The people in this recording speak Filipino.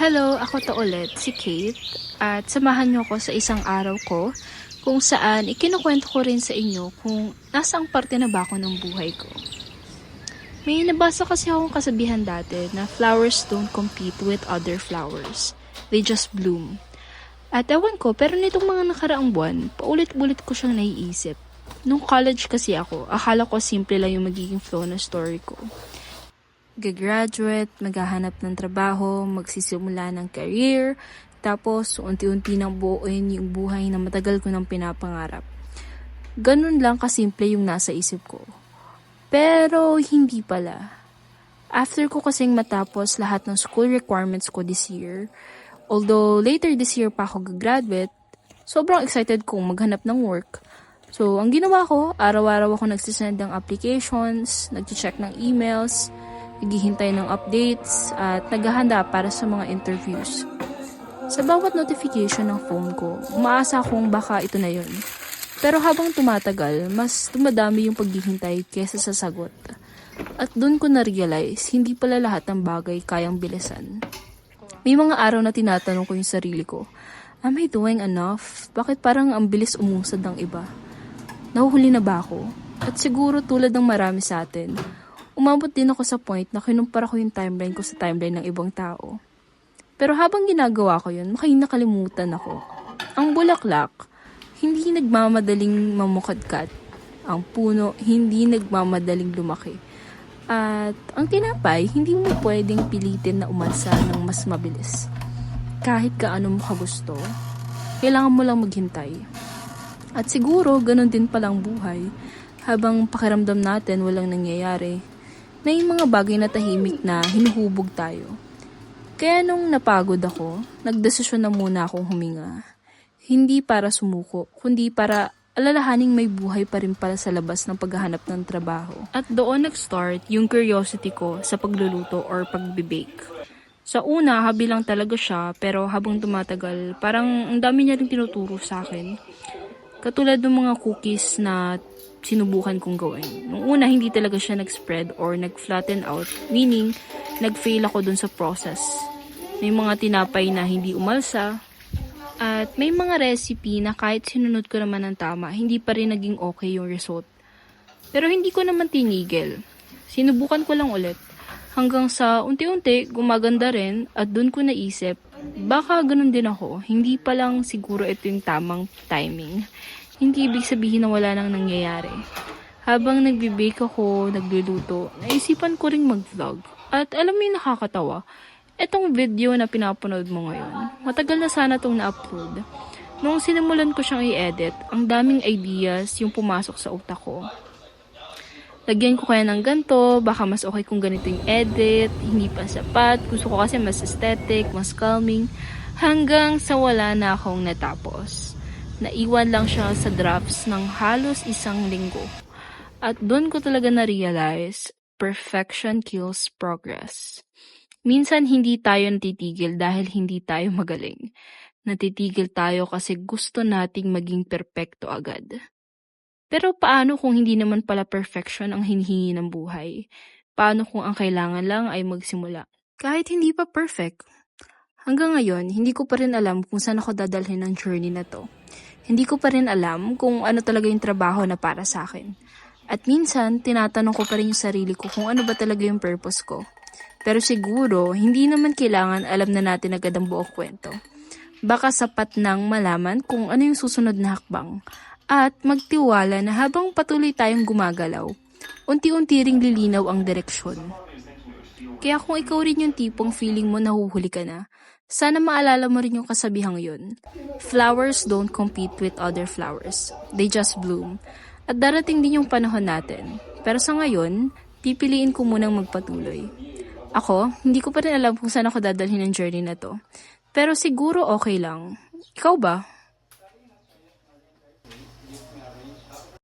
Hello, ako to ulit, si Kate, at samahan niyo ko sa isang araw ko kung saan ikinukwento ko rin sa inyo kung nasang parte na ba ako ng buhay ko. May nabasa kasi akong kasabihan dati na flowers don't compete with other flowers. They just bloom. At ewan ko, pero nitong mga nakaraang buwan, paulit-ulit ko siyang naiisip. Nung college kasi ako, akala ko simple lang yung magiging flow ng story ko. Gagraduate, maghahanap ng trabaho, magsisimula ng career, tapos unti-unti nang buuin yung buhay na matagal ko nang pinapangarap. Ganun lang kasimple yung nasa isip ko. Pero hindi pala. After ko kasing matapos lahat ng school requirements ko this year, although later this year pa ako gagraduate, sobrang excited kong maghanap ng work. So, ang ginawa ko, araw-araw ako nagsisend ng applications, nag-check ng emails, naghihintay ng updates, at naghahanda para sa mga interviews. Sa bawat notification ng phone ko, umaasa akong baka ito na yun. Pero habang tumatagal, mas dumadami yung paghihintay kesa sa sagot. At dun ko na-realize, hindi pala lahat ng bagay kayang bilisan. May mga araw na tinatanong ko yung sarili ko, am I doing enough? Bakit parang ang bilis umusad ng iba? Nahuhuli na ba ako? At siguro tulad ng marami sa atin, umabot din ako sa point na kinumpara ko yung timeline ko sa timeline ng ibang tao. Pero habang ginagawa ko yun, nakalimutan ako. Ang bulaklak, hindi nagmamadaling mamukadkat. Ang puno, hindi nagmamadaling lumaki. At ang tinapay, hindi mo pwedeng pilitin na umansa ng mas mabilis. Kahit kaano mo kagusto, kailangan mo lang maghintay. At siguro, ganun din palang buhay. Habang pakiramdam natin walang nangyayari, may mga bagay na tahimik na hinuhubog tayo. Kaya nung napagod ako, nagdesisyon na muna akong huminga. Hindi para sumuko, kundi para alalahaning may buhay pa rin pala sa labas ng paghahanap ng trabaho. At doon nag-start yung curiosity ko sa pagluluto or pagbe-bake. Sa una, habi lang talaga siya, pero habang tumatagal, parang ang dami niya rin tinuturo sa akin. Katulad ng mga cookies na sinubukan kong gawin. Nung una, hindi talaga siya nag-spread or nag-flatten out, meaning, nag-fail ako dun sa process. May mga tinapay na hindi umalsa, at may mga recipe na kahit sinunod ko naman ng tama, hindi pa rin naging okay yung result. Pero hindi ko naman tinigil. Sinubukan ko lang ulit. Hanggang sa unti-unti, gumaganda rin at dun ko naisip, baka ganun din ako. Hindi pa lang siguro ito yung tamang timing. Hindi ibig sabihin na wala nang nangyayari. Habang nagbe-bake ako, nagluluto, naisipan ko ring mag-vlog. At alam mo yung nakakatawa, etong video na pinapanood mo ngayon, matagal na sana itong na-upload. Nung sinimulan ko siyang i-edit, ang daming ideas yung pumasok sa utak ko. Lagyan ko kaya ng ganito, baka mas okay kung ganito yung edit, hindi pa sapat, gusto ko kasi mas aesthetic, mas calming, hanggang sa wala na akong natapos. Naiwan lang siya sa drafts ng halos 1 linggo. At doon ko talaga na-realize, perfection kills progress. Minsan hindi tayo natitigil dahil hindi tayo magaling. Natitigil tayo kasi gusto nating maging perpekto agad. Pero paano kung hindi naman pala perfection ang hinihingi ng buhay? Paano kung ang kailangan lang ay magsimula? Kahit hindi pa perfect. Hanggang ngayon, hindi ko pa rin alam kung saan ako dadalhin ng journey na to. Hindi ko pa rin alam kung ano talaga yung trabaho na para sa akin. At minsan, tinatanong ko pa rin yung sarili ko kung ano ba talaga yung purpose ko. Pero siguro, hindi naman kailangan alam na natin agad ang buong kwento. Baka sapat nang malaman kung ano yung susunod na hakbang. At magtiwala na habang patuloy tayong gumagalaw, unti-unti ring lilinaw ang direksyon. Kaya kung ikaw rin yung tipong feeling mo nahuhuli ka na, sana maalala mo rin yung kasabihang yun. Flowers don't compete with other flowers. They just bloom. At darating din yung panahon natin. Pero sa ngayon, pipiliin ko munang magpatuloy. Ako, hindi ko pa rin alam kung saan ako dadalhin ng journey na to. Pero siguro okay lang. Ikaw ba?